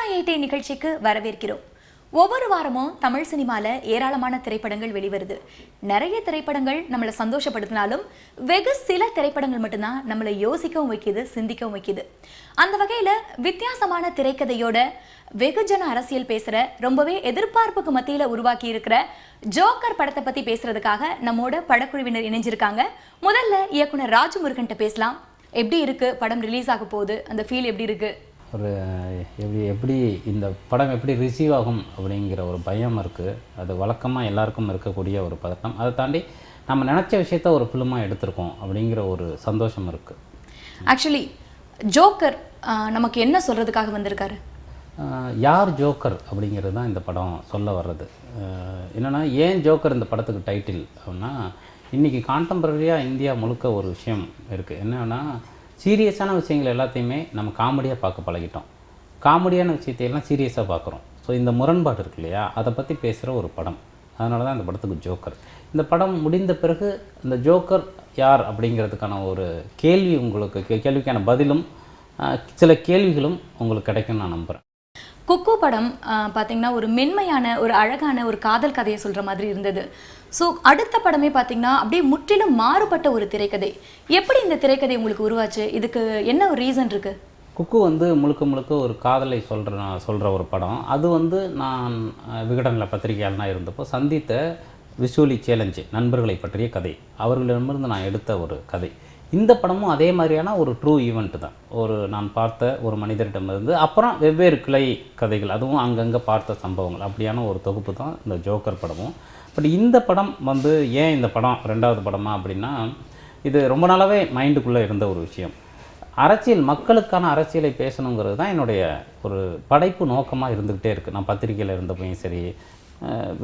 Cinema 8 நிகழ்ச்சிக்கு வரவேற்கிறோம். ஒவ்வொரு வாரமும் தமிழ் சினிமால ஏராளமான திரைப்படங்கள் வெளிவருது. நிறைய திரைப்படங்கள் நம்மளை சந்தோஷப்படுத்தினாலும் வெகு சில திரைப்படங்கள் மட்டும்தான் நம்மளை யோசிக்கவும் வைக்குது, சிந்திக்கவும் வைக்குது. அந்த வகையில வித்தியாசமான திரைக்கதையோட வெகுஜன அரசியல் பேசுற ரொம்பவே எதிர்பார்ப்புக்கு மத்தியில உருவாக்கி இருக்கிற ஜோக்கர் படத்தை பத்தி பேசுறதுக்காக நம்மோட படக்குழுவினர் இணைஞ்சிருக்காங்க. முதல்ல இயக்குனர் ராஜமுருகன்ட்ட பேசலாம். எப்படி இருக்கு படம் ரிலீஸ் ஆக போகுது, அந்த ஃபீல் எப்படி இருக்கு? ஒரு எப்படி இந்த படம் எப்படி ரிசீவ் ஆகும் அப்படிங்கிற ஒரு பயம் இருக்குது. அது வழக்கமாக எல்லாருக்கும் இருக்கக்கூடிய ஒரு பதட்டம். அதை தாண்டி நம்ம நினச்ச விஷயத்த ஒரு ஃபிலிமாக எடுத்திருக்கோம் அப்படிங்கிற ஒரு சந்தோஷம் இருக்குது. ஆக்சுவலி ஜோக்கர் நமக்கு என்ன சொல்கிறதுக்காக வந்திருக்காரு? யார் ஜோக்கர் அப்படிங்கிறது தான் இந்த படம் சொல்ல வர்றது. என்னென்னா, ஏன் ஜோக்கர் இந்த படத்துக்கு டைட்டில் அப்படின்னா, இன்றைக்கி கான்டெம்பரரியாக இந்தியா முழுக்க ஒரு விஷயம் இருக்குது. என்னென்னா, சீரியஸான விஷயங்கள் எல்லாத்தையுமே நம்ம காமெடியாக பார்க்க பழகிட்டோம். காமெடியான விஷயத்தையெல்லாம் சீரியஸாக பார்க்குறோம். ஸோ இந்த முரண்பாடு இருக்கு இல்லையா, அதை பற்றி பேசுகிற ஒரு படம். அதனால தான் இந்த படத்துக்கு ஜோக்கர். இந்த படம் முடிந்த பிறகு இந்த ஜோக்கர் யார் அப்படிங்கிறதுக்கான ஒரு கேள்வி உங்களுக்கு, கேள்விக்கான பதிலும் சில கேள்விகளும் உங்களுக்கு கிடைக்கும்னு நான் நம்புகிறேன். குக்கு படம் பார்த்திங்கன்னா ஒரு மென்மையான, ஒரு அழகான ஒரு காதல் கதையை சொல்கிற மாதிரி இருந்தது. ஸோ அடுத்த படமே பார்த்திங்கன்னா அப்படியே முற்றிலும் மாறுபட்ட ஒரு திரைக்கதை. எப்படி இந்த திரைக்கதை உங்களுக்கு உருவாச்சு? இதுக்கு என்ன ஒரு ரீசன் இருக்குது? குக்கு முழுக்க முழுக்க ஒரு காதலை சொல்கிற ஒரு படம். அது நான் விகடனில் பத்திரிகையாளனாக இருந்தப்போ சந்தித்த விஷுவலி சேலஞ்சு நண்பர்களை பற்றிய கதை. அவர்களிடமிருந்து நான் எடுத்த ஒரு கதை. இந்த படமும் அதே மாதிரியான ஒரு ட்ரூ ஈவெண்ட்டு தான். நான் பார்த்த ஒரு மனிதரிடமிருந்து அப்புறம் வெவ்வேறு கிளை கதைகள், அதுவும் அங்கங்கே பார்த்த சம்பவங்கள், அப்படியான ஒரு தொகுப்பு தான் இந்த ஜோக்கர் படமும். பட் இந்த படம் ஏன் இந்த படம் ரெண்டாவது படமா அப்படின்னா, இது ரொம்ப நாளாகவே மைண்டுக்குள்ளே இருந்த ஒரு விஷயம். மக்களுக்கான அரசியலை பேசணுங்கிறது தான் என்னுடைய ஒரு படைப்பு நோக்கமாக இருந்துக்கிட்டே இருக்குது. நான் பத்திரிகையில் இருந்தப்பையும் சரி,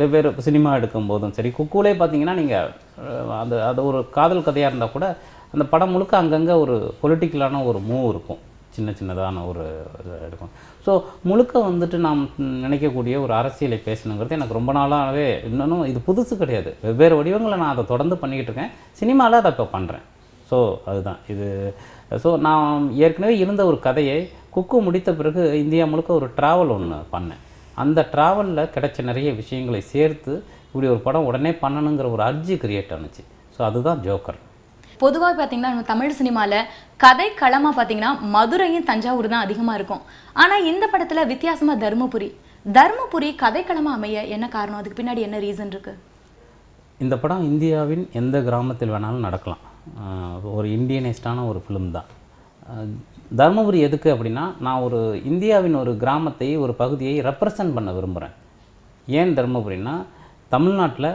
வெவ்வேறு சினிமா எடுக்கும்போதும் சரி, குக்கூலே பார்த்தீங்கன்னா நீங்கள் அது ஒரு காதல் கதையாக இருந்தால் கூட அந்த படம் முழுக்க அங்கங்கே ஒரு பொலிட்டிக்கலான ஒரு மூவ் இருக்கும், சின்னதான ஒரு இது இருக்கும். ஸோ முழுக்க நாம் நினைக்கக்கூடிய ஒரு அரசியலை பேசணுங்கிறது எனக்கு ரொம்ப நாளாகவே, இன்னும் இது புதுசு கிடையாது. வெவ்வேறு வடிவங்களை நான் அதை தொடர்ந்து பண்ணிக்கிட்டு இருக்கேன். சினிமாவில் அதை இப்போ பண்ணுறேன். ஸோ அதுதான் இது. ஸோ நான் ஏற்கனவே இருந்த ஒரு கதையை குக்கு முடித்த பிறகு இந்தியா முழுக்க ஒரு ட்ராவல் ஒன்று பண்ணேன். அந்த ட்ராவலில் கிடைச்ச நிறைய விஷயங்களை சேர்த்து இப்படி ஒரு படம் உடனே பண்ணணுங்கிற ஒரு அர்ஜி கிரியேட் ஆணுச்சு. ஸோ அதுதான் ஜோக்கர். பொதுவாக பார்த்தீங்கன்னா நம்ம தமிழ் சினிமாவில் கதை களமாக பார்த்தீங்கன்னா மதுரையும் தஞ்சாவூர் தான் அதிகமாக இருக்கும். ஆனால் இந்த படத்தில் வித்தியாசமாக தருமபுரி கதைக்களமாக அமைய என்ன காரணம்? அதுக்கு பின்னாடி என்ன ரீசன் இருக்குது? இந்த படம் இந்தியாவின் எந்த கிராமத்தில் வேணாலும் நடக்கலாம். ஒரு இண்டியனைஸ்டான ஒரு ஃபிலிம் தான். தருமபுரி எதுக்கு அப்படின்னா, நான் ஒரு இந்தியாவின் ஒரு கிராமத்தை, ஒரு பகுதியை ரெப்ரசன்ட் பண்ண விரும்புகிறேன். ஏன் தருமபுரின்னா, தமிழ்நாட்டில்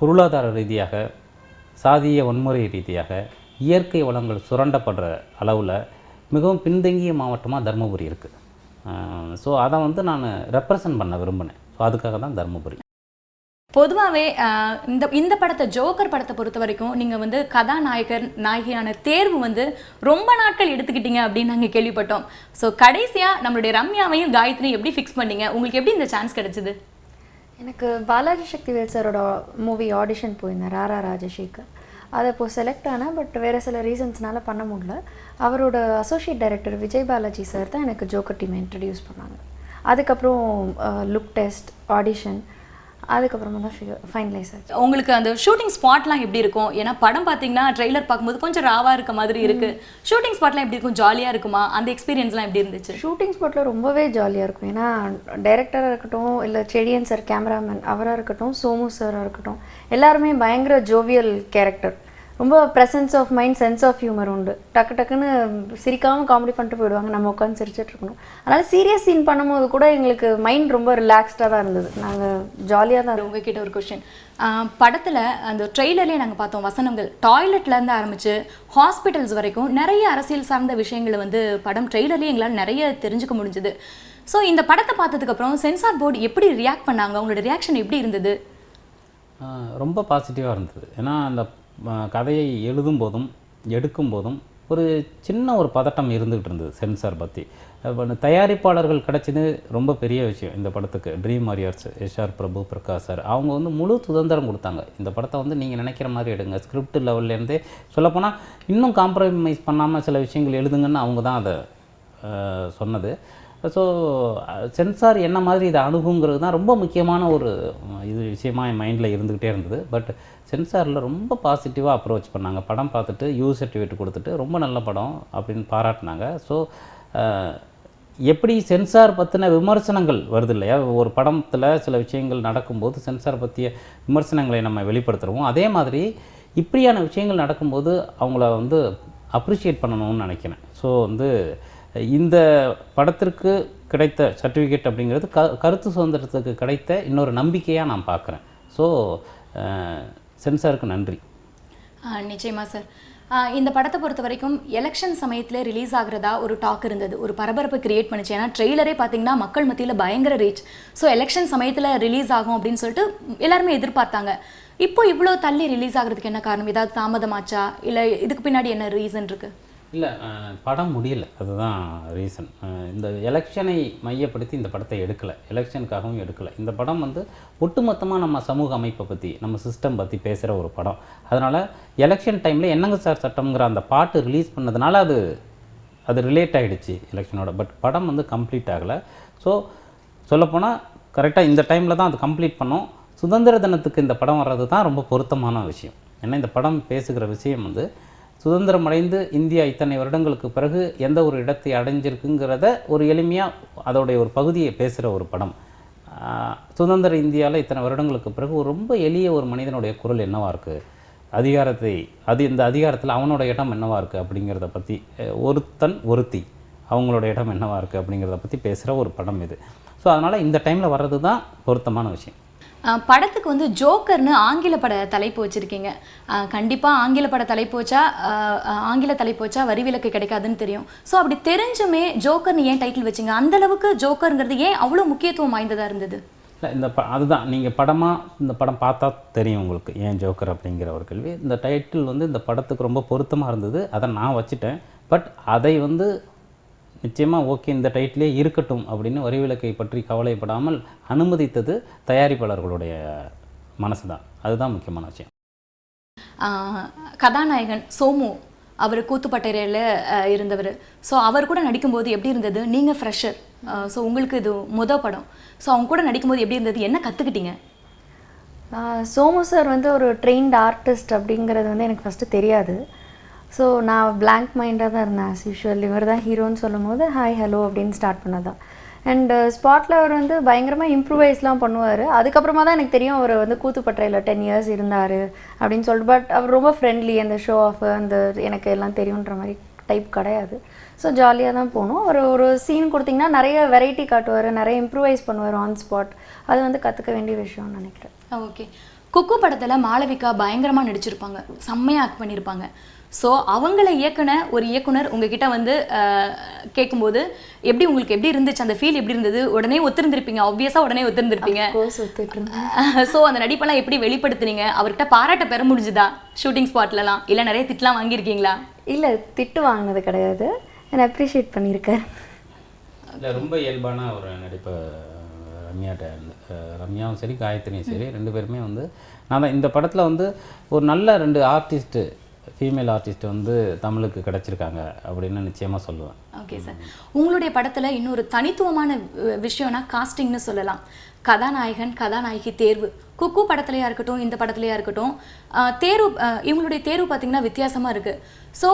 பொருளாதார ரீதியாக, சாதிய வன்முறை ரீதியாக, இயற்கை வளங்கள் சுரண்டப்படுற அளவில் மிகவும் பின்தங்கிய மாவட்டமாக தருமபுரி இருக்குது. ஸோ அதை நான் ரெப்ரசன்ட் பண்ண விரும்பினேன். ஸோ அதுக்காக தான் தருமபுரி. பொதுவாகவே இந்த படத்தை, ஜோக்கர் படத்தை பொறுத்த வரைக்கும் நீங்கள் கதாநாயகர் நாயகியான தேர்வு ரொம்ப நாட்கள் எடுத்துக்கிட்டீங்க அப்படின்னு நாங்கள் கேள்விப்பட்டோம். ஸோ கடைசியாக நம்மளுடைய ரம்யாவையும் காயத்ரியும் எப்படி ஃபிக்ஸ் பண்ணீங்க? உங்களுக்கு எப்படி இந்த சான்ஸ் கிடைச்சிது? எனக்கு பாலாஜி சக்திவேல் சாரோட மூவி ஆடிஷன் போயிருந்தேன், ராரா ராஜசேகர். அதை இப்போது செலக்ட் ஆனேன். பட் வேறு சில ரீசன்ஸ்னால பண்ண முடியல. அவரோட associate director Vijay Balaji sir தான் எனக்கு ஜோக்கர் டீமை இன்ட்ரடியூஸ் பண்ணாங்க. அதுக்கப்புறம் லுக் டெஸ்ட், ஆடிஷன், அதுக்கப்புறமா தான் ஃபைனலைஸ் ஆச்சு. உங்களுக்கு அந்த ஷூட்டிங் ஸ்பாட்லாம் எப்படி இருக்கும்? ஏன்னா படம் பார்த்தீங்கன்னா ட்ரெய்லர் பார்க்கும்போது கொஞ்சம் ராவாக இருக்க மாதிரி இருக்குது. ஷூட்டிங் ஸ்பாட்லாம் எப்படி இருக்கும்? ஜாலியாக இருக்குமா? அந்த எக்ஸ்பீரியன்ஸ்லாம் எப்படி இருந்துச்சு? ஷூட்டிங் ஸ்பாட்டில் ரொம்பவே ஜாலியாக இருக்கும். ஏன்னா டைரக்டராக இருக்கட்டும், இல்லை செடியன் சார் கேமராமேன் அவராக இருக்கட்டும், சோமு சாராக இருக்கட்டும், எல்லாருமே பயங்கர ஜோவியல் கேரக்டர். ரொம்ப presence of mind, sense of humour உண்டு. டக்குன்னு சிரிக்காமல் காமெடி பண்ணிட்டு போயிடுவாங்க, நம்ம உட்காந்து சிரிச்சிட்டு இருக்கணும். அதனால் சீரியஸ் சீன் பண்ணும்போது கூட எங்களுக்கு மைண்ட் ரொம்ப ரிலாக்ஸ்டாக தான் இருந்தது. நாங்கள் ஜாலியாக தான். உங்ககிட்ட ஒரு கொஸ்டின். படத்தில் அந்த ட்ரெய்லர்லேயே நாங்கள் பார்த்தோம் வசனங்கள், டாய்லெட்லேருந்து ஆரம்பித்து ஹாஸ்பிட்டல்ஸ் வரைக்கும் நிறைய அரசியல் சார்ந்த விஷயங்களை படம் ட்ரெய்லர்லேயே எங்களால் நிறைய தெரிஞ்சுக்க முடிஞ்சுது. ஸோ இந்த படத்தை பார்த்ததுக்கப்புறம் சென்சார் போர்டு எப்படி ரியாக்ட் பண்ணாங்க? அவங்களோட ரியாக்ஷன் எப்படி இருந்தது? ரொம்ப பாசிட்டிவாக இருந்தது. ஏன்னா அந்த கதையை எழுதும் போதும் எடுக்கும் போதும் ஒரு சின்ன ஒரு பதட்டம் இருந்துகிட்டு இருந்தது சென்சார் பற்றி. தயாரிப்பாளர்கள் கிடைச்சது ரொம்ப பெரிய விஷயம். இந்த படத்துக்கு ட்ரீம் வாரியர்ஸ், எஸ்ஆர் பிரபு, பிரகாஷ் சார், அவங்க முழு சுதந்திரம் கொடுத்தாங்க. இந்த படத்தை நீங்கள் நினைக்கிற மாதிரி எடுங்க, ஸ்கிரிப்ட் லெவல்லேருந்தே சொல்லப்போனால் இன்னும் காம்ப்ரமைஸ் பண்ணாமல் சில விஷயங்கள் எழுதுங்கன்னு அவங்க தான் அதை சொன்னது. ஸோ சென்சார் என்ன மாதிரி இதை அணுகுங்கிறது தான் ரொம்ப முக்கியமான ஒரு இது விஷயமா என் மைண்டில் இருந்துக்கிட்டே இருந்தது. பட் சென்சாரில் ரொம்ப பாசிட்டிவாக அப்ரோச் பண்ணாங்க. படம் பார்த்துட்டு சர்டிஃபிகேட் கொடுத்துட்டு ரொம்ப நல்ல படம் அப்படின்னு பாராட்டினாங்க. ஸோ எப்படி சென்சார் பற்றின விமர்சனங்கள் வருது இல்லையா, ஒரு படத்தில் சில விஷயங்கள் நடக்கும்போது சென்சார் பற்றிய விமர்சனங்களை நம்ம வெளிப்படுத்துகிறோம், அதே மாதிரி இப்படியான விஷயங்கள் நடக்கும்போது அவங்கள அப்ரிஷியேட் பண்ணணும்னு நினைக்கிறேன். ஸோ இந்த படத்திற்கு கிடைத்த சர்டிஃபிகேட் அப்படிங்கிறது கருத்து சுதந்திரத்துக்கு கிடைத்த இன்னொரு நம்பிக்கையாக நான் பார்க்குறேன். ஸோ சென்சாருக்கு நன்றி. நிச்சயமா சார். இந்த படத்தை பொறுத்த வரைக்கும் எலெக்ஷன் சமயத்தில் ரிலீஸ் ஆகிறதா ஒரு டாக் இருந்தது, ஒரு பரபரப்பு கிரியேட் பண்ணுச்சு. ஏன்னா ட்ரெய்லரே பார்த்தீங்கன்னா மக்கள் மத்தியில் பயங்கர ரீச். ஸோ எலெக்ஷன் சமயத்தில் ரிலீஸ் ஆகும் அப்படின்னு சொல்லிட்டு எல்லாருமே எதிர்பார்த்தாங்க. இப்போ இவ்வளோ தள்ளி ரிலீஸ் ஆகிறதுக்கு என்ன காரணம்? ஏதாவது தாமதமாச்சா, இல்லை இதுக்கு பின்னாடி என்ன ரீசன் இருக்குது? இல்லை, படம் முடியல, அதுதான் ரீசன். இந்த எலெக்ஷனை மையப்படுத்தி இந்த படத்தை எடுக்கலை, எலெக்ஷனுக்காகவும் எடுக்கலை. இந்த படம் ஒட்டுமொத்தமாக நம்ம சமூக அமைப்பை பற்றி, நம்ம சிஸ்டம் பற்றி பேசுகிற ஒரு படம். அதனால் எலெக்ஷன் டைமில் என்னங்க சார் சட்டம்ங்கிற அந்த பாட்டு ரிலீஸ் பண்ணதுனால அது ரிலேட் ஆகிடுச்சு எலெக்ஷனோட. பட் படம் கம்ப்ளீட் ஆகலை. ஸோ சொல்லப்போனால் கரெக்டாக இந்த டைமில் தான் அது கம்ப்ளீட் பண்ணோம். சுதந்திர தினத்துக்கு இந்த படம் வர்றது தான் ரொம்ப பொருத்தமான விஷயம். ஏன்னா இந்த படம் பேசுகிற விஷயம் சுதந்திரம் அடைந்து இந்தியா இத்தனை வருடங்களுக்கு பிறகு எந்த ஒரு இடத்தை அடைஞ்சிருக்குங்கிறத ஒரு எளிமையாக அதோடைய ஒரு பகுதியை பேசுகிற ஒரு படம். சுதந்திர இந்தியாவில் இத்தனை வருடங்களுக்கு பிறகு ஒரு ரொம்ப எளிய ஒரு மனிதனுடைய குரல் என்னவாக இருக்குது, இந்த அதிகாரத்தில் அவனோட இடம் என்னவாக இருக்குது அப்படிங்கிறத பற்றி, ஒருத்தன் ஒருத்தி அவங்களோட இடம் என்னவாக இருக்குது அப்படிங்கிறத பற்றி பேசுகிற ஒரு படம் இது. ஸோ அதனால் இந்த டைமில் வர்றது தான் பொருத்தமான விஷயம். படத்துக்கு ஜோக்கர்னு ஆங்கில பட தலைப்பு வச்சுருக்கீங்க. கண்டிப்பாக ஆங்கில பட தலைப்பு வச்சா வரி விலக்கு கிடைக்காதுன்னு தெரியும். ஸோ அப்படி தெரிஞ்சுமே ஜோக்கர்னு ஏன் டைட்டில் வச்சிங்க? அந்தளவுக்கு ஜோக்கருங்கிறது ஏன் அவ்வளோ முக்கியத்துவம் வாய்ந்ததாக இருந்தது? இல்லை, அதுதான் நீங்கள் இந்த படம் பார்த்தா தெரியும் உங்களுக்கு ஏன் ஜோக்கர் அப்படிங்கிற ஒரு கேள்வி. இந்த டைட்டில் இந்த படத்துக்கு ரொம்ப பொருத்தமாக இருந்தது, அதை நான் வச்சுட்டேன். பட் அதை நிச்சயமாக ஓகே இந்த டைட்டிலே இருக்கட்டும் அப்படின்னு வரி விலக்கை பற்றி கவலைப்படாமல் அனுமதித்தது தயாரிப்பாளர்களுடைய மனசு தான். அதுதான் முக்கியமான விஷயம். கதாநாயகன் சோமு அவர் கூத்துப்பட்டையில் இருந்தவர். ஸோ அவர் கூட நடிக்கும்போது எப்படி இருந்தது? நீங்கள் ஃப்ரெஷர், ஸோ உங்களுக்கு இது படம். ஸோ அவங்க கூட நடிக்கும்போது எப்படி இருந்தது? என்ன கற்றுக்கிட்டீங்க? சோமு சார் ஒரு ட்ரெயின்ட் ஆர்டிஸ்ட் அப்படிங்கிறது எனக்கு ஃபஸ்ட்டு தெரியாது. ஸோ நான் பிளாங்க் மைண்டாக தான் இருந்தேன். ஆஸ் யூஷுவல் இவர் தான் ஹீரோன்னு சொல்லும் போது ஹாய் ஹலோ அப்படின்னு ஸ்டார்ட் பண்ணதான். அண்ட் ஸ்பாட்டில் அவர் பயங்கரமாக இம்ப்ரூவைஸ்லாம் பண்ணுவார். அதுக்கப்புறமா தான் எனக்கு தெரியும் அவர் கூத்துப்பட்றையில் 10 years இருந்தார் அப்படின்னு சொல்லிட்டு. பட் அவர் ரொம்ப ஃப்ரெண்ட்லி, அந்த ஷோ ஆஃப் எனக்கு எல்லாம் தெரியுன்ற மாதிரி டைப் கிடையாது. ஸோ ஜாலியாக தான் போகணும். ஒரு சீன் கொடுத்திங்கன்னா நிறைய வெரைட்டி காட்டுவார், நிறைய இம்ப்ரூவைஸ் பண்ணுவார் ஆன் ஸ்பாட். அது கற்றுக்க வேண்டிய விஷயம்னு நினைக்கிறேன். ஓகே. குக்கு படத்தில் மாளவிகா பயங்கரமாக நடிச்சிருப்பாங்க, செம்மையாக ஆக்ட் பண்ணியிருப்பாங்க. ஸோ அவங்கள ஒரு இயக்குனர் உங்ககிட்ட கேட்கும்போது உங்களுக்கு எப்படி இருந்துச்சு, அந்த ஃபீல் எப்படி இருந்தது? உடனே ஒத்துருந்துருப்பீங்க, ஆப்வியஸாக உடனே ஒத்துருந்துருப்பீங்க. ஸோ அந்த நடிப்பெல்லாம் எப்படி வெளிப்படுத்துனீங்க? அவர்கிட்ட பாராட்ட பெற முடிஞ்சுதா ஷூட்டிங் ஸ்பாட்லலாம்? இல்லை நிறைய திட்டலாம் வாங்கியிருக்கீங்களா? இல்லை, திட்டு வாங்கினது கிடையாது, என்னை அப்ரிஷியேட் பண்ணியிருக்கேன். இல்லை, ரொம்ப இயல்பான ஒரு நடிப்பை ரம்யாவும் சரி காயத்ரியும் சரி 2 பேருமே நான் இந்த படத்தில் ஒரு நல்ல 2 ஆர்டிஸ்ட்டு, ஃபீமேல் ஆர்டிஸ்ட் தமிழுக்கு கிடச்சிருக்காங்க அப்படின்னு நிச்சயமாக சொல்லுவேன். Okay sir. உங்களுடைய படத்தில் இன்னொரு தனித்துவமான விஷயம்னா காஸ்டிங்னு சொல்லலாம். கதாநாயகன் கதாநாயகி தேர்வு, குக்கு படத்துலையா இருக்கட்டும் இந்த படத்துலையா இருக்கட்டும், தேர்வு இவங்களுடைய தேர்வு பார்த்திங்கன்னா வித்தியாசமாக இருக்குது. ஸோ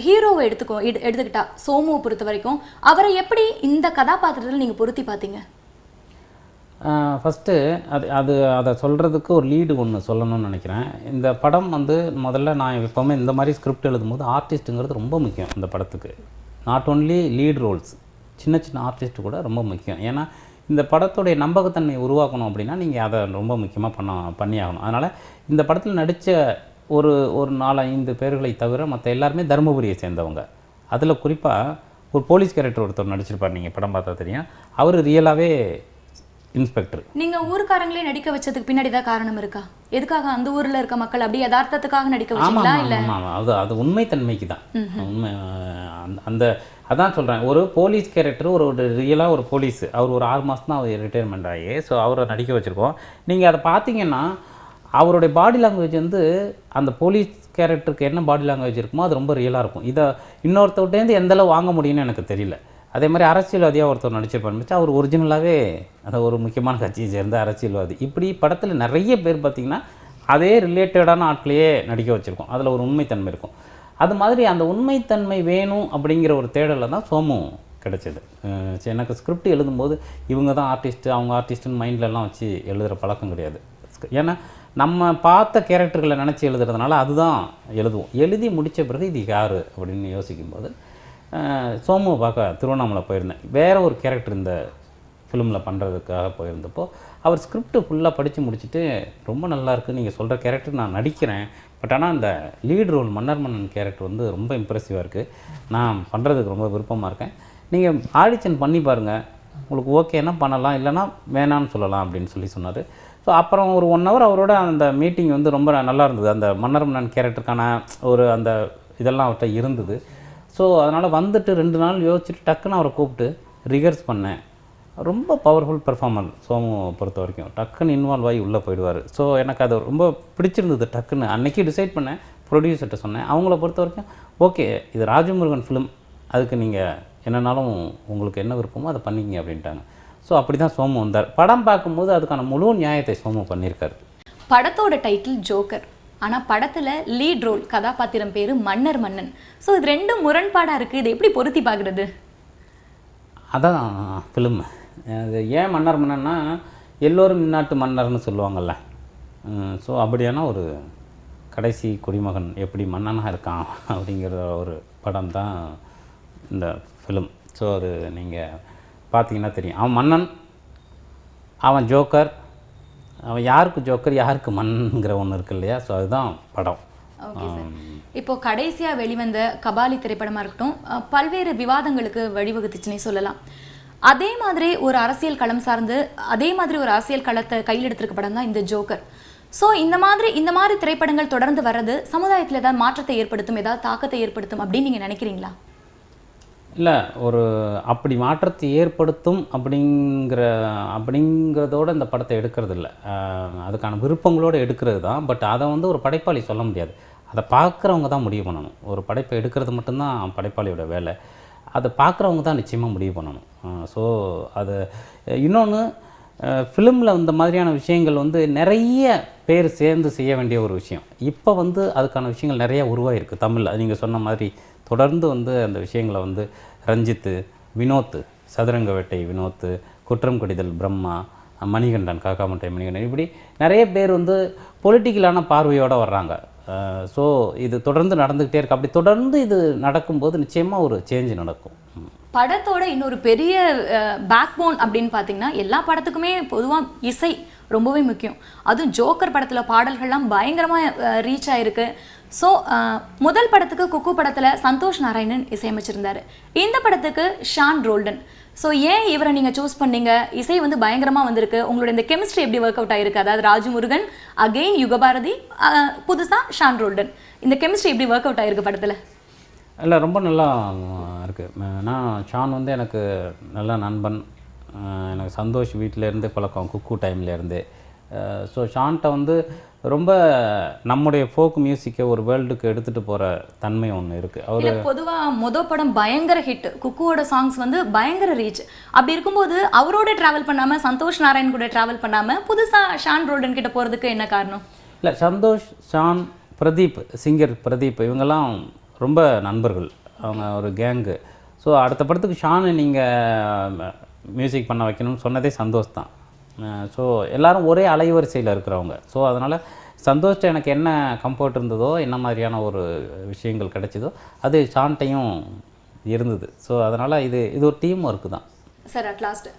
ஹீரோவை எடுத்துக்கிட்டா சோமுவை பொறுத்த வரைக்கும் அவரை எப்படி இந்த கதாபாத்திரத்தில் நீங்கள் பொருத்தி பார்த்தீங்க? ஃபஸ்ட்டு அதை சொல்கிறதுக்கு ஒரு லீடு ஒன்று சொல்லணும்னு நினைக்கிறேன். இந்த படம் முதல்ல நான் எப்போவுமே இந்த மாதிரி ஸ்கிரிப்ட் எழுதும்போது ஆர்டிஸ்ட்டுங்கிறது ரொம்ப முக்கியம் இந்த படத்துக்கு. நாட் ஓன்லி லீட் ரோல்ஸ், சின்ன சின்ன ஆர்டிஸ்ட்டு கூட ரொம்ப முக்கியம். ஏன்னா இந்த படத்துடைய நம்பகத்தன்மையை உருவாக்கணும் அப்படின்னா நீங்கள் அதை ரொம்ப முக்கியமாக பண்ணி ஆகணும். அதனால் இந்த படத்தில் நடித்த ஒரு 4-5 பேர்களை தவிர மற்ற எல்லாருமே தருமபுரியை சேர்ந்தவங்க. அதில் குறிப்பாக ஒரு போலீஸ் கேரக்டர் ஒருத்தர் நடிச்சிருப்பார், நீங்கள் படம் பார்த்தா தெரியும். அவர் ரியலாகவே இன்ஸ்பெக்டர். நீங்கள் ஊருக்காரங்களே நடிக்க வச்சதுக்கு பின்னாடி தான் காரணம் இருக்கா? எதுக்காக அந்த ஊரில் இருக்க மக்கள் அப்படியே யதார்த்தத்துக்காக நடிக்க வச்சீங்களா? இல்லை, அது உண்மைத்தன்மைக்கு தான். உண்மை அதான் சொல்கிறேன். ஒரு போலீஸ் கேரக்டர், ஒரு ரியலாக ஒரு போலீஸ், அவர் ஒரு 6 மாதம் தான் அவர் ரிட்டையர்மெண்ட் ஆகி, ஸோ அவரை நடிக்க வச்சுருக்கோம். நீங்கள் அதை பார்த்தீங்கன்னா அவருடைய பாடி லாங்குவேஜ் அந்த போலீஸ் கேரக்டருக்கு என்ன பாடி லாங்குவேஜ் இருக்குமோ அது ரொம்ப ரியலாக இருக்கும். இதை இன்னொருத்தவிட்டேருந்து எந்தளவு வாங்க முடியும்னு எனக்கு தெரியல. அதே மாதிரி அரசியல்வாதியாக ஒருத்தர் நடிச்சிருப்பார், அவர் ஒரிஜினலாகவே அந்த ஒரு முக்கியமான கட்சியை சேர்ந்த அரசியல்வாதி. இப்படி படத்தில் நிறைய பேர் பார்த்திங்கன்னா அதே ரிலேட்டடான ஆட்களையே நடிக்க வச்சுருக்கோம். அதில் ஒரு உண்மைத்தன்மை இருக்கும். அது மாதிரி அந்த உண்மைத்தன்மை வேணும் அப்படிங்கிற ஒரு தேடலில் தான் சோமு கிடச்சிது. எனக்கு ஸ்கிரிப்ட் எழுதும்போது இவங்க தான் ஆர்டிஸ்ட்டு, அவங்க ஆர்டிஸ்ட்டுன்னு மைண்ட்லலாம் வச்சு எழுதுகிற பழக்கம் கிடையாது. ஏன்னா நம்ம பார்த்த கேரக்டர்களை நினச்சி எழுதுறதுனால அதுதான் எழுதுவோம். எழுதி முடித்த பிறகு இது யார் அப்படின்னு யோசிக்கும்போது சோமுவை பார்க்க திருவண்ணாமலை போயிருந்தேன். வேறு ஒரு கேரக்டர் இந்த ஃபிலிமில் பண்ணுறதுக்காக போயிருந்தப்போ அவர் ஸ்கிரிப்ட் ஃபுல்லாக படித்து முடிச்சுட்டு ரொம்ப நல்லாயிருக்கு, நீங்கள் சொல்கிற கேரக்டர் நான் நடிக்கிறேன், பட் ஆனால் அந்த லீட் ரோல் மன்னர் மன்னன் கேரக்டர் வந்து ரொம்ப இம்ப்ரெசிவாக இருக்குது, நான் பண்ணுறதுக்கு ரொம்ப விருப்பமாக இருக்கேன், நீங்கள் ஆடிஷன் பண்ணி பாருங்கள், உங்களுக்கு ஓகேன்னா பண்ணலாம், இல்லைனா வேணான்னு சொல்லலாம் அப்படின்னு சொன்னார். ஸோ அப்புறம் ஒரு 1 hour அவரோட அந்த மீட்டிங் வந்து ரொம்ப நல்லா இருந்தது. அந்த மன்னர் மன்னன் கேரக்டருக்கான ஒரு அந்த இதெல்லாம் அவர்கிட்ட இருந்தது. ஸோ அதனால் வந்துட்டு 2 நாள் யோசிச்சுட்டு டக்குன்னு அவரை கூப்பிட்டு ரிஹர்ஸ் பண்ணேன். ரொம்ப பவர்ஃபுல் பெர்ஃபார்மர் சோமு பொறுத்த வரைக்கும். டக்குன்னு இன்வால்வ் ஆகி உள்ளே போயிடுவார். ஸோ எனக்கு அது ரொம்ப பிடிச்சிருந்தது. டக்குன்னு அன்றைக்கி டிசைட் பண்ணேன், ப்ரொடியூசர்கிட்ட சொன்னேன். அவங்கள பொறுத்த வரைக்கும் ஓகே இது ராஜமுருகன் ஃபிலிம், அதுக்கு நீங்கள் என்னன்னாலும் உங்களுக்கு என்ன விருப்பமோ அதை பண்ணிக்கிங்க அப்படின்ட்டாங்க. ஸோ அப்படி தான் சோமு வந்தார். படம் பார்க்கும்போது அதுக்கான முழு நியாயத்தை சோமு பண்ணியிருக்காரு. படத்தோட டைட்டில் ஜோக்கர், ஆனால் படத்தில் லீட் ரோல் கதாபாத்திரம் பேர் மன்னர் மன்னன். ஸோ இது ரெண்டும் முரண்பாடாக இருக்குது, இதை எப்படி பொருத்தி பார்க்குறது? அதான் ஃபிலிம். அது ஏன் மன்னர் மன்னன்னா எல்லோரும் இந்நாட்டு மன்னர்னு சொல்லுவாங்கள்ல. ஸோ அப்படியான ஒரு கடைசி குடிமகன் எப்படி மன்னனாக இருக்கான் அப்படிங்கிற ஒரு படம் தான் இந்த ஃபிலிம். ஸோ அது நீங்கள் பார்த்தீங்கன்னா தெரியும். அவன் மன்னன், அவன் ஜோக்கர், அவன் யாருக்கு ஜோக்கர் யாருக்கு மன்னன்கிற ஒன்று இருக்கு இல்லையா. ஸோ அதுதான் படம். Okay sir. இப்போ கடைசியாக வெளிவந்த கபாலி திரைப்படமாக இருக்கட்டும், பல்வேறு விவாதங்களுக்கு வழிவகுத்துச்சுன்னே சொல்லலாம். அதே மாதிரி ஒரு அரசியல் களம் சார்ந்து அதே மாதிரி ஒரு அரசியல் களத்தை கையில் எடுத்திருக்க படம் தான் இந்த ஜோக்கர். ஸோ இந்த மாதிரி திரைப்படங்கள் தொடர்ந்து வர்றது சமுதாயத்தில் ஏதாவது மாற்றத்தை ஏற்படுத்தும், ஏதாவது தாக்கத்தை ஏற்படுத்தும் அப்படின்னு நீங்கள் நினைக்கிறீங்களா? இல்லை, ஒரு அப்படி மாற்றத்தை ஏற்படுத்தும் அப்படிங்கிறதோட இந்த படத்தை எடுக்கிறது இல்லை. அதுக்கான விருப்பங்களோடு எடுக்கிறது தான். பட் அதை வந்து ஒரு படைப்பாளி சொல்ல முடியாது. அதை பார்க்குறவங்க தான் முடிவு பண்ணணும். ஒரு படைப்பை எடுக்கிறது மட்டும்தான் படைப்பாளியோட வேலை. அதை பார்க்குறவங்க தான் நிச்சயமாக முடிவு பண்ணணும். ஸோ அது இன்னொன்று, ஃபிலிமில் இந்த மாதிரியான விஷயங்கள் வந்து நிறைய பேர் சேர்ந்து செய்ய வேண்டிய ஒரு விஷயம். இப்போ வந்து அதுக்கான விஷயங்கள் நிறையா உருவாகிருக்கு தமிழில். நீங்கள் சொன்ன மாதிரி தொடர்ந்து வந்து அந்த விஷயங்களை வந்து ரஞ்சித்து, வினோத், சதுரங்க வேட்டை வினோத், குற்றம் கடிதல் பிரம்மா, மணிகண்டன், காக்கா முட்டை மணிகண்டன், இப்படி நிறைய பேர் வந்து பொலிட்டிக்கலான பார்வையோடு வர்றாங்க. ஸோ இது தொடர்ந்து நடந்துக்கிட்டே இருக்குது. அப்படி தொடர்ந்து இது நடக்கும்போது நிச்சயமாக ஒரு சேஞ்ச் நடக்கும். படத்தோட இன்னொரு பெரிய பேக் போன் அப்படின்னு பார்த்தீங்கன்னா, எல்லா படத்துக்குமே பொதுவாக இசை ரொம்பவே முக்கியம். அதுவும் ஜோக்கர் படத்தில் பாடல்கள்லாம் பயங்கரமாக ரீச் ஆகிருக்கு. ஸோ முதல் படத்துக்கு குக்கு படத்தில் சந்தோஷ் நாராயணன் இசையமைச்சிருந்தார். இந்த படத்துக்கு ஷான் ரோல்டன். ஸோ ஏன் இவரை நீங்கள் சூஸ் பண்ணீங்க? இசை வந்து பயங்கரமாக வந்திருக்கு. உங்களோட இந்த கெமிஸ்ட்ரி எப்படி ஒர்க் அவுட் ஆகிருக்கு? அதாவது ராஜமுருகன், அகெயின் யுகபாரதி, புதுசாக ஷான் ரோல்டன், இந்த கெமிஸ்ட்ரி எப்படி ஒர்க் அவுட் ஆகிருக்கு படத்தில்? இல்லை, ரொம்ப நல்லா இருக்குது. நான் ஷான் வந்து எனக்கு நல்ல நண்பன். எனக்கு சந்தோஷ் வீட்டிலேருந்தே பழக்கம், குக்கு டைம்லேருந்தே. ஸோ ஷான்கிட்ட வந்து ரொம்ப நம்முடைய ஃபோக் மியூசிக்கை ஒரு வேர்ல்டுக்கு எடுத்துகிட்டு போகிற தன்மை ஒன்று இருக்குது. அவர் பொதுவாக மொதல் படம் பயங்கர ஹிட், குக்குவோட சாங்ஸ் வந்து பயங்கர ரீச். அப்படி இருக்கும்போது அவரோட ட்ராவல் பண்ணாமல், சந்தோஷ் நாராயண் கூட ட்ராவல் பண்ணாமல் புதுசாக ஷான் ரோல்டன் கிட்ட போகிறதுக்கு என்ன காரணம்? இல்லை, சந்தோஷ், ஷான், பிரதீப், சிங்கர் பிரதீப், இவங்கெல்லாம் ரொம்ப நண்பர்கள். அவங்க ஒரு கேங்கு. ஸோ அடுத்த படத்துக்கு ஷானை நீங்கள் மியூசிக் பண்ண வைக்கணும்னு சொன்னதே சந்தோஷ் தான். ஸோ எல்லோரும் ஒரே அலைவரிசையில் இருக்கிறவங்க. ஸோ அதனால் சந்தோஷ்ட எனக்கு என்ன கம்ஃபர்ட் இருந்ததோ, என்ன மாதிரியான ஒரு விஷயங்கள் கிடைச்சதோ அது ஷான்ட்டையும் இருந்தது. ஸோ அதனால் இது ஒரு டீம் ஒர்க்கு தான் சார். அட் லாஸ்ட்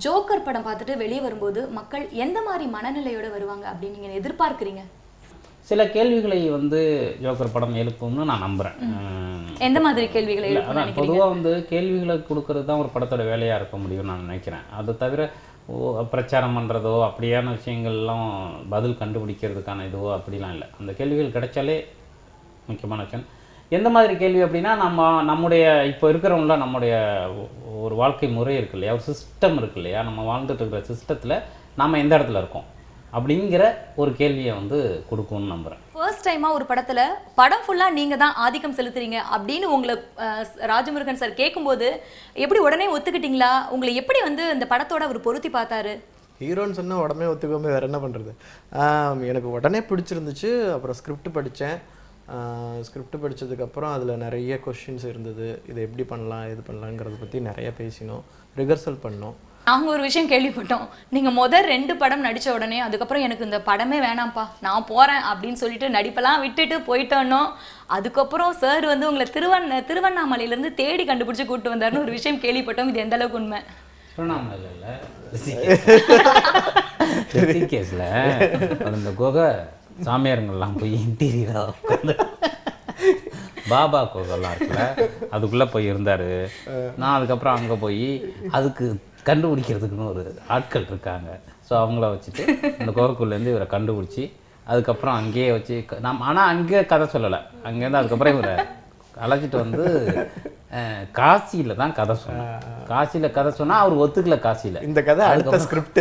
ஜோக்கர் படம் பார்த்துட்டு வெளியே வரும்போது மக்கள் எந்த மாதிரி மனநிலையோடு வருவாங்க அப்படின்னு நீங்கள் எதிர்பார்க்குறீங்க? சில கேள்விகளை வந்து ஜோக்கர் படம் எழுப்பும்னு நான் நம்புகிறேன். எந்த மாதிரி கேள்விகளை? பொதுவாக வந்து கேள்விகளை கொடுக்கறது தான் ஒரு படத்தோட வேலையாக இருக்க முடியும்னு நான் நினைக்கிறேன். அது தவிர பிரச்சாரம் பண்ணுறதோ அப்படியான விஷயங்கள்லாம் பதில் கண்டுபிடிக்கிறதுக்கான இதுவோ அப்படிலாம் இல்லை. அந்த கேள்விகள் கிடைச்சாலே முக்கியமான விஷயம். எந்த மாதிரி கேள்வி அப்படின்னா, நம்முடைய இப்போ இருக்கிறவங்கள நம்முடைய ஒரு வாழ்க்கை முறை இருக்கு இல்லையா, ஒரு சிஸ்டம் இருக்கு இல்லையா, நம்ம வாழ்ந்துட்டு இருக்கிற சிஸ்டத்தில் நாம் எந்த இடத்துல இருக்கோம், அப்படிங்கிற ஒரு கேள்வியை வந்து கொடுக்கும்னு நம்புகிறேன். ஃபர்ஸ்ட் டைமாக ஒரு படத்தில் படம் ஃபுல்லாக நீங்கள் தான் ஆதிக்கம் செலுத்துறீங்க அப்படின்னு உங்களை ராஜமுருகன் சார் கேட்கும்போது எப்படி உடனே ஒத்துக்கிட்டீங்களா? உங்களை எப்படி வந்து இந்த படத்தோட அவர் பொருத்தி பார்த்தாரு? ஹீரோன்னு சொன்னால் உடனே ஒத்துக்காமல் வேறு என்ன பண்ணுறது. எனக்கு உடனே பிடிச்சிருந்துச்சு. அப்புறம் ஸ்கிரிப்ட் படித்தேன். ஸ்கிரிப்ட் படித்ததுக்கப்புறம் அதில் நிறைய கொஷின்ஸ் இருந்தது. இதை எப்படி பண்ணலாம் இது பண்ணலாங்கிறத பற்றி நிறைய பேசினோம், ரிஹர்சல் பண்ணோம். நாங்கள் ஒரு விஷயம் கேள்விப்பட்டோம், நீங்கள் முதல் 2 படம் நடித்த உடனே அதுக்கப்புறம் எனக்கு இந்த படமே வேணாம்ப்பா நான் போகிறேன் அப்படின்னு சொல்லிட்டு நடிப்பெல்லாம் விட்டுட்டு போயிட்டோன்னோ, அதுக்கப்புறம் சார் வந்து உங்களை திருவண்ணாமலையிலேருந்து தேடி கண்டுபிடிச்சி கூப்பிட்டு வந்தாருன்னு ஒரு விஷயம் கேள்விப்பட்டோம். இது எந்த அளவுக்கு உண்மை? திருவண்ணாமலையில் கேஸில் அந்த குகை சாமியாருங்கள்லாம் போய் இன்டீரியராக உட்காந்து பாபா கோகெல்லாம் இருக்குல்ல, அதுக்குள்ளே போய் இருந்தார். நான் அதுக்கப்புறம் அங்கே போய் அதுக்கு கண்டுபிடிக்கிறதுக்குன்னு ஒரு ஆட்கள் இருக்காங்க. ஸோ அவங்கள வச்சுட்டு அந்த கோகைக்குள்ளேருந்து இவரை கண்டுபிடிச்சி அதுக்கப்புறம் அங்கேயே வச்சு ஆனால் அங்கே கதை சொல்லலை. அங்கேருந்து அதுக்கப்புறம் இவரை அழைச்சிட்டு வந்து காசியில் தான் கதை சொன்னேன். காசியில் கதை சொன்னால் அவர் ஒத்துக்கல. காசியில் இந்த கதை அடுத்த ஸ்கிரிப்ட்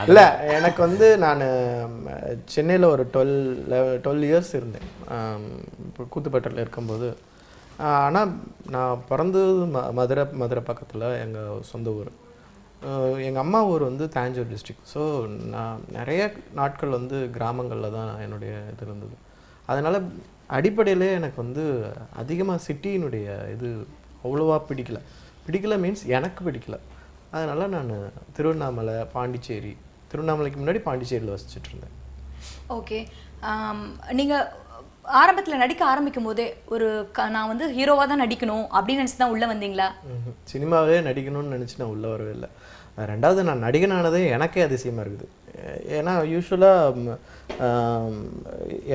இல்லை. எனக்கு வந்து நான் சென்னையில் ஒரு 12 இயர்ஸ் இருந்தேன் கூத்துப்பேட்டையில் இருக்கும்போது. ஆனால் நான் பிறந்தது மதுரை பக்கத்தில் எங்கள் சொந்த ஊர். எங்கள் அம்மா ஊர் வந்து தஞ்சாவூர் டிஸ்ட்ரிக்ட். ஸோ நான் நிறைய நாட்கள் வந்து கிராமங்களில் தான் என்னுடைய இது இருந்தது. அதனால் அடிப்படையிலே எனக்கு வந்து அதிகமாக சிட்டியினுடைய இது அவ்வளோவா பிடிக்கல மீன்ஸ் எனக்கு பிடிக்கல. அதனால் நான் திருவண்ணாமலை, பாண்டிச்சேரி, திருவண்ணாமலைக்கு முன்னாடி பாண்டிச்சேரியில் வசிச்சுட்டு இருந்தேன். ஓகே, நீங்கள் ஆரம்பத்தில் நடிக்க ஆரம்பிக்கும் போதே ஒரு நான் வந்து ஹீரோவாக தான் நடிக்கணும் அப்படின்னு நினச்சி தான் உள்ளே வந்தீங்களா? சினிமாவே நடிக்கணும்னு நினச்சி நான் உள்ளே வரவே இல்லை. ரெண்டாவது நான் நடிகனானதே எனக்கே அதிசயமாக இருக்குது. ஏன்னா யூஸ்வலாக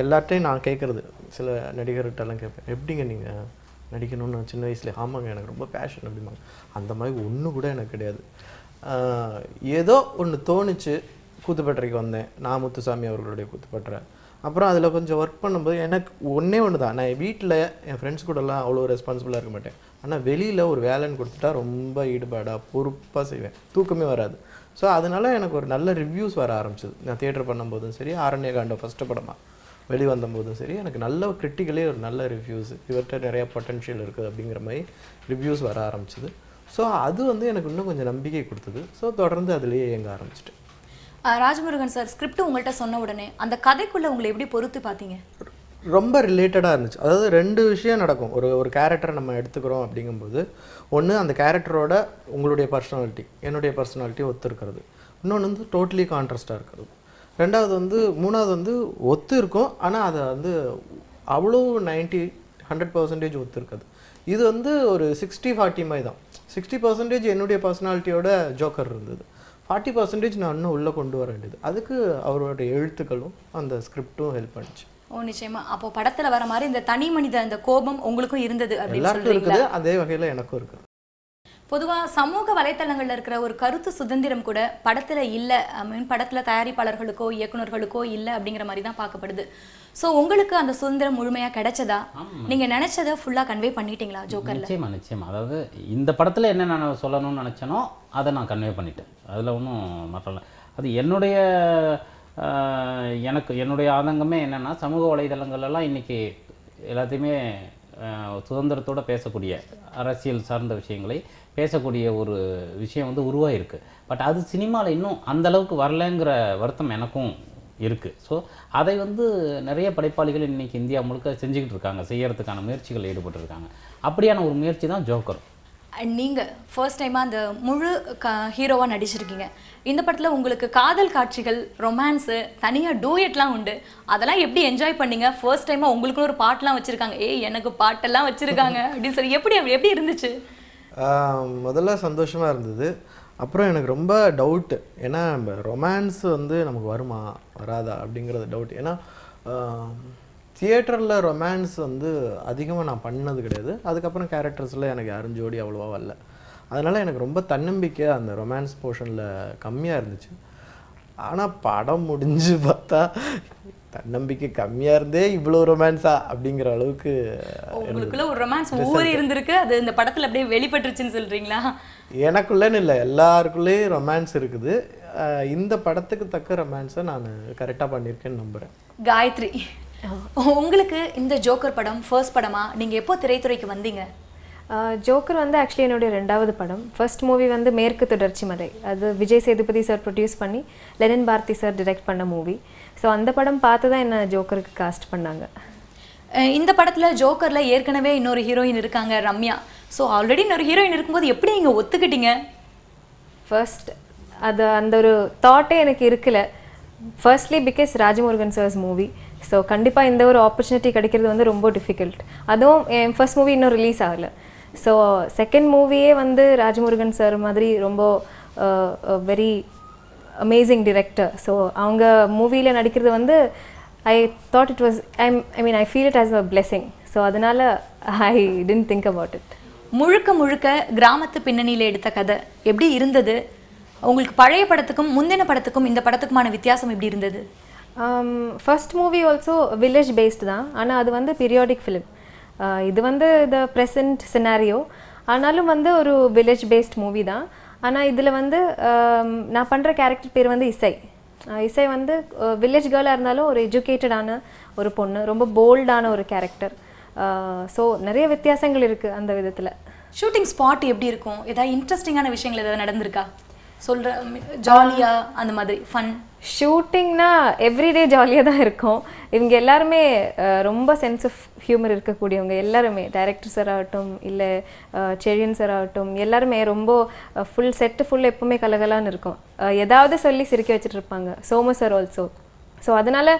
எல்லார்ட்டையும் நான் கேட்குறது, சில நடிகர்கிட்டலாம் கேட்பேன், எப்படிங்க நீங்கள் நடிக்கணும்னு சின்ன வயசுலேயே? ஆமாங்க எனக்கு ரொம்ப பேஷன் அப்படிம்பாங்க. அந்த மாதிரி ஒன்று கூட எனக்கு கிடையாது. ஏதோ ஒன்று தோணுச்சு, கூத்துப்பேட்டைக்கு வந்தேன். நான் முத்துசாமி அவர்களுடைய கூத்துப்பேட்டை. அப்புறம் அதில் கொஞ்சம் ஒர்க் பண்ணும்போது எனக்கு ஒன்று தான், நான் வீட்டில் என் ஃப்ரெண்ட்ஸ் கூடலாம் அவ்வளோ ரெஸ்பான்சிபிளாக இருக்க மாட்டேன். ஆனால் வெளியில் ஒரு வேலைன்னு கொடுத்துட்டா ரொம்ப ஈடுபாடாக பொறுப்பாக செய்வேன், தூக்கமே வராது. ஸோ அதனால் எனக்கு ஒரு நல்ல ரிவ்யூஸ் வர ஆரம்பிச்சிது. நான் தியேட்டர் பண்ணும்போதும் சரி, ஆரண்யகாண்டம் ஃபஸ்ட்டு படமாக வெளிவந்தபோதும் சரி, எனக்கு நல்ல கிரிட்டிக்கலே ஒரு நல்ல ரிவ்யூஸ், இவர்கிட்ட நிறையா பொட்டன்ஷியல் இருக்குது அப்படிங்கிற மாதிரி ரிவ்யூஸ் வர ஆரம்பிச்சிது. ஸோ அது வந்து எனக்கு இன்னும் கொஞ்சம் நம்பிக்கை கொடுத்தது. ஸோ தொடர்ந்து அதுலேயே இயங்க ஆரம்பிச்சிட்டேன். ராஜமுருகன் சார் ஸ்கிரிப்ட் உங்கள்கிட்ட சொன்ன உடனே அந்த கதைக்குள்ளே உங்களை எப்படி பொறுத்து பார்த்தீங்க? ரொம்ப ரிலேட்டடாக இருந்துச்சு. அதாவது 2 விஷயம் நடக்கும். ஒரு கேரக்டரை நம்ம எடுத்துக்கிறோம் அப்படிங்கும்போது, ஒன்று அந்த கேரக்டரோட உங்களுடைய பர்சனாலிட்டி, என்னுடைய பர்சனாலிட்டி ஒத்து இருக்கிறது. இன்னொன்று வந்து டோட்டலி கான்ட்ராஸ்டாக இருக்கிறது. ரெண்டாவது வந்து மூணாவது வந்து ஒத்து இருக்கும், ஆனால் அதை வந்து அவ்வளோ 90-100% ஒத்து இருக்காது. இது வந்து ஒரு 60-40 மாதிரி தான். 60% என்னுடைய பர்சனாலிட்டியோட ஜோக்கர் இருந்தது, 40% நான் இன்னும் உள்ளே கொண்டு வர வேண்டியது. அதுக்கு அவரோட எழுத்துக்களும் அந்த ஸ்கிரிப்டும் ஹெல்ப் பண்ணிச்சு. ஓ நிச்சயமா. அப்போ படத்துல வர மாதிரி இந்த தனி மனித அந்த கோபம் உங்களுக்கும் இருந்தது அப்படின்னு சொல்றீங்களா? அதே வகையில் எனக்கும் இருக்குது. பொதுவா சமூக வலைத்தளங்கள்ல இருக்கிற ஒரு கருத்து சுதந்திரம் கூட படத்துல இல்ல, படத்துல தயாரிப்பாளர்களுக்கோ இயக்குநர்களுக்கோ இல்ல அப்படிங்கிற மாதிரி தான் பார்க்கப்படுது. ஸோ உங்களுக்கு அந்த சுதந்திரம் முழுமையா கிடைச்சதா? நீங்க நினைச்சதை ஃபுல்லா கன்வே பண்ணிட்டீங்களா ஜோக்கர்ல? நிச்சயமா. அதாவது இந்த படத்துல என்ன நான் சொல்லணும்னு நினைச்சனோ அதை நான் கன்வே பண்ணிட்டேன். அதுல ஒன்றும் மாற்றம். அது என்னுடைய ஆதங்கமே என்னென்னா, சமூக வலைதளங்கள்லாம் இன்றைக்கி எல்லாத்தையுமே சுதந்திரத்தோடு பேசக்கூடிய, அரசியல் சார்ந்த விஷயங்களை பேசக்கூடிய ஒரு விஷயம் வந்து உருவாகிருக்கு. பட் அது சினிமாவில் இன்னும் அந்தளவுக்கு வரலைங்கிற வருத்தம் எனக்கும் இருக்குது. ஸோ அதை வந்து நிறைய படைப்பாளிகள் இன்றைக்கி இந்தியா முழுக்க செஞ்சுக்கிட்டு இருக்காங்க, செய்யறதுக்கான முயற்சிகள் ஈடுபட்டுருக்காங்க. அப்படியான ஒரு முயற்சி தான் ஜோக்கர். நீங்கள் ஃபர்ஸ்ட் டைமாக அந்த முழு ஹீரோவாக நடிச்சிருக்கீங்க. இந்த படத்தில் உங்களுக்கு காதல் காட்சிகள், ரொமான்ஸு, தனியாக டூயட்லாம் உண்டு. அதெல்லாம் எப்படி என்ஜாய் பண்ணீங்க? ஃபர்ஸ்ட் டைமாக உங்களுக்குன்னு ஒரு பாட்டெலாம் வச்சுருக்காங்க, எனக்கு பாட்டெல்லாம் வச்சுருக்காங்க அப்படின்னு சொல்லி எப்படி இருந்துச்சு? முதல்ல சந்தோஷமாக இருந்தது. அப்புறம் எனக்கு ரொம்ப டவுட்டு, ஏன்னா ரொமான்ஸ் வந்து நமக்கு வருமா வராதா அப்படிங்கிறது டவுட். ஏன்னா தியேட்டரில் ரொமான்ஸ் வந்து அதிகமாக நான் பண்ணது கிடையாது. அதுக்கப்புறம் கேரக்டர்ஸில் எனக்கு யாரும் ஜோடி அவ்வளோவா வரல. அதனால் எனக்கு ரொம்ப தன்னம்பிக்கை அந்த ரொமான்ஸ் போர்ஷனில் கம்மியாக இருந்துச்சு. ஆனால் படம் முடிஞ்சு பார்த்தா தன்னம்பிக்கை கம்மியாக இருந்தே இவ்வளோ ரொமான்ஸா அப்படிங்கிற அளவுக்கு உங்களுக்குள்ள ஒரு ரொமான்ஸ் ஊறி இருந்திருக்கு, அது இந்த படத்துல அப்படியே வெளிப்பட்டுருச்சுன்னு சொல்றீங்களா? எனக்குள்ளேன்னு இல்லை, எல்லாருக்குள்ளேயும் ரொமான்ஸ் இருக்குது. இந்த படத்துக்கு தக்க ரொமான்ஸை நான் கரெக்டாக பண்ணியிருக்கேன்னு நம்புகிறேன். காயத்ரி, உங்களுக்கு இந்த ஜோக்கர் படம் ஃபர்ஸ்ட் படமா? நீங்க எப்போ திரைத்துறைக்கு வந்தீங்க? ஜோக்கர் வந்து ஆக்சுவலி என்னுடைய 2வது படம். ஃபர்ஸ்ட் மூவி வந்து மேற்கு தொடர்ச்சி மலை, அது விஜய் சேதுபதி சார் ப்ரொடியூஸ் பண்ணி லெனின் பாரதி சார் டிரெக்ட் பண்ண மூவி. ஸோ அந்த படம் பார்த்து தான் என்ன ஜோக்கருக்கு காஸ்ட் பண்ணாங்க. இந்த படத்துல ஜோக்கர்ல ஏற்கனவே இன்னொரு ஹீரோயின் இருக்காங்க, ரம்யா. ஸோ ஆல்ரெடி இன்னொரு ஹீரோயின் இருக்கும்போது எப்படி நீங்க ஒத்துக்கிட்டீங்க? ஃபர்ஸ்ட் அது அந்த ஒரு தாட்டே எனக்கு இருக்கல. Firstly because Rajamurugan sir's movie. So கண்டிப்பாக இந்த ஒரு ஆப்பர்ச்சுனிட்டி கிடைக்கிறது வந்து ரொம்ப டிஃபிகல்ட். அதுவும் என் ஃபர்ஸ்ட் மூவி இன்னும் ரிலீஸ் ஆகலை. ஸோ செகண்ட் மூவியே வந்து ராஜமுருகன் சார் மாதிரி ரொம்ப வெரி அமேசிங் டிரெக்டர். ஸோ அவங்க மூவியில் நடிக்கிறது வந்து I thought it was I feel it as a blessing. So அதனால் ஐ டென்ட் திங்க் அபவுட் இட். முழுக்க முழுக்க கிராமத்து பின்னணியில் எடுத்த கதை எப்படி இருந்தது? உங்களுக்கு பழைய படத்துக்கும் முந்தின படத்துக்கும் இந்த படத்துக்குமான வித்தியாசம் எப்படி இருந்தது? First movie also village based தான், ஆனால் அது வந்து பீரியாடிக் ஃபிலிம். இது வந்து த ப்ரெசன்ட் சினாரியோ, ஆனாலும் வந்து ஒரு வில்லேஜ் பேஸ்ட் மூவி தான். ஆனால் இதில் வந்து நான் பண்ணுற கேரக்டர் பேர் வந்து இசை. இசை வந்து வில்லேஜ் கேர்ளாக இருந்தாலும் ஒரு எஜுகேட்டடான ஒரு பொண்ணு, ரொம்ப போல்டான ஒரு கேரக்டர். ஸோ நிறைய வித்தியாசங்கள் இருக்குது அந்த விதத்தில். ஷூட்டிங் ஸ்பாட் எப்படி இருக்கும்? ஏதாவது இன்ட்ரெஸ்டிங்கான விஷயங்கள் ஏதாவது நடந்திருக்கா? சொல்கிற ஜாலியாக அந்த மாதிரி ஃபன் ஷூட்டிங்னா எவ்ரிடே ஜாலியாக தான் இருக்கும். இவங்க எல்லாருமே ரொம்ப சென்ஸ் ஆஃப் ஹியூமர் இருக்கக்கூடியவங்க எல்லாருமே, டைரக்டர் சார் ஆகட்டும் இல்லை செழியன் சார் ஆகட்டும், எல்லாருமே ரொம்ப ஃபுல் செட்டு ஃபுல் எப்பவுமே கலகலான்னு இருக்கும். ஏதாவது சொல்லி சிரிக்க வச்சுட்டு இருப்பாங்க. Somu sir also. ஸோ அதனால்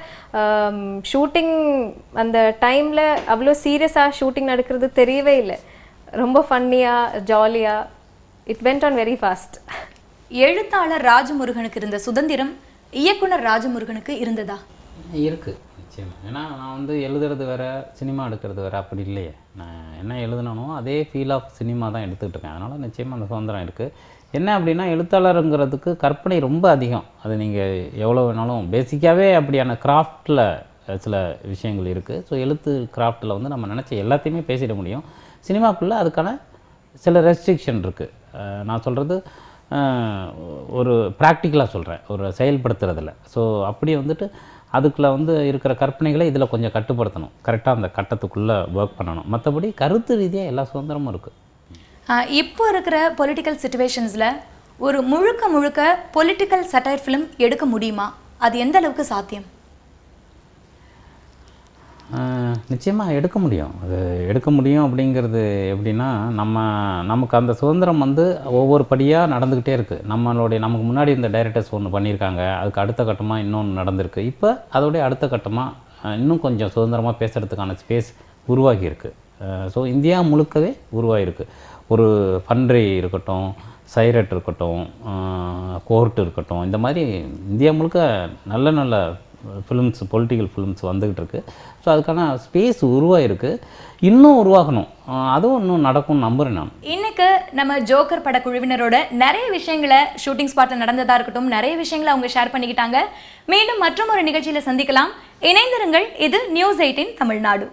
ஷூட்டிங் அந்த டைமில் அவ்வளோ சீரியஸாக ஷூட்டிங் நடக்கிறது தெரியவே இல்லை. ரொம்ப ஃபன்னியாக ஜாலியாக it went on very fast. எழுத்தாளர் ராஜமுருகனுக்கு இருந்த சுதந்திரம் இயக்குனர் ராஜமுருகனுக்கு இருந்ததா? இருக்குது நிச்சயமாக. ஏன்னா நான் வந்து எழுதுறது வேறு, சினிமா எடுக்கிறது வேறு, அப்படி இல்லையே. நான் என்ன எழுதுனோ அதே ஃபீல் ஆஃப் சினிமா தான் எடுத்துக்கிட்டு இருக்கேன். அதனால் நிச்சயமாக அந்த சுதந்திரம் இருக்குது. என்ன அப்படின்னா எழுத்தாளருங்கிறதுக்கு கற்பனை ரொம்ப அதிகம். அது நீங்கள் எவ்வளோ வேணாலும் பேசிக்காகவே அப்படியான கிராஃப்டில் சில விஷயங்கள் இருக்குது. ஸோ எழுத்து கிராஃப்டில் வந்து நம்ம நினச்ச எல்லாத்தையுமே பேசிட முடியும். சினிமாக்குள்ளே அதுக்கான சில ரெஸ்ட்ரிக்ஷன் இருக்குது. நான் சொல்கிறது ஒரு ப்ராக்டிக்கலாக சொல்கிறேன், ஒரு செயல்படுத்துறதில்ல. ஸோ அப்படி வந்துட்டு அதுக்குள்ளே வந்து இருக்கிற கற்பனைகளை இதில் கொஞ்சம் கட்டுப்படுத்தணும், கரெக்டாக அந்த கட்டத்துக்குள்ளே ஒர்க் பண்ணணும். மற்றபடி கருத்து ரீதியாக எல்லா சுதந்திரமும் இருக்குது. இப்போ இருக்கிற பொலிட்டிக்கல் சிச்சுவேஷன்ஸில் ஒரு முழுக்க முழுக்க பொலிட்டிக்கல் சட்டையர் ஃபிலிம் எடுக்க முடியுமா? அது எந்த அளவுக்கு சாத்தியம்? நிச்சயமாக எடுக்க முடியும். அது எடுக்க முடியும் அப்படிங்கிறது எப்படின்னா, நமக்கு அந்த சுதந்திரம் வந்து ஒவ்வொரு படியாக நடந்துக்கிட்டே இருக்குது. நமக்கு முன்னாடி இந்த டைரக்டர்ஸ் ஒன்று பண்ணியிருக்காங்க, அதுக்கு அடுத்த கட்டமாக இன்னொன்று நடந்திருக்கு. இப்போ அதோடைய அடுத்த கட்டமாக இன்னும் கொஞ்சம் சுதந்திரமாக பேசுகிறதுக்கான ஸ்பேஸ் உருவாகியிருக்கு. ஸோ இந்தியா முழுக்கவே உருவாகிருக்கு. ஒரு ஃபன்ட்ரை இருக்கட்டும், சைரட் இருக்கட்டும், கோர்ட் இருக்கட்டும், இந்த மாதிரி இந்தியா முழுக்க நல்ல நல்ல ஃபிலிம்ஸ், பொலிட்டிக்கல் ஃபிலிம்ஸ் வந்துக்கிட்டு இருக்குது. ஸோ அதுக்கான ஸ்பேஸ் உருவாகிருக்கு, இன்னும் உருவாகணும். அதுவும் இன்னும் நடக்கும்னு நம்புகிறேன் நான். இன்னைக்கு நம்ம ஜோக்கர் பட குழுவினரோட நிறைய விஷயங்களை ஷூட்டிங் ஸ்பாட்டில் நடந்ததாக இருக்கட்டும், நிறைய விஷயங்களை அவங்க ஷேர் பண்ணிக்கிட்டாங்க. மீண்டும் மற்றும் ஒரு நிகழ்ச்சியில் சந்திக்கலாம். இணைந்திருங்கள். இது நியூஸ் 18 தமிழ்நாடு.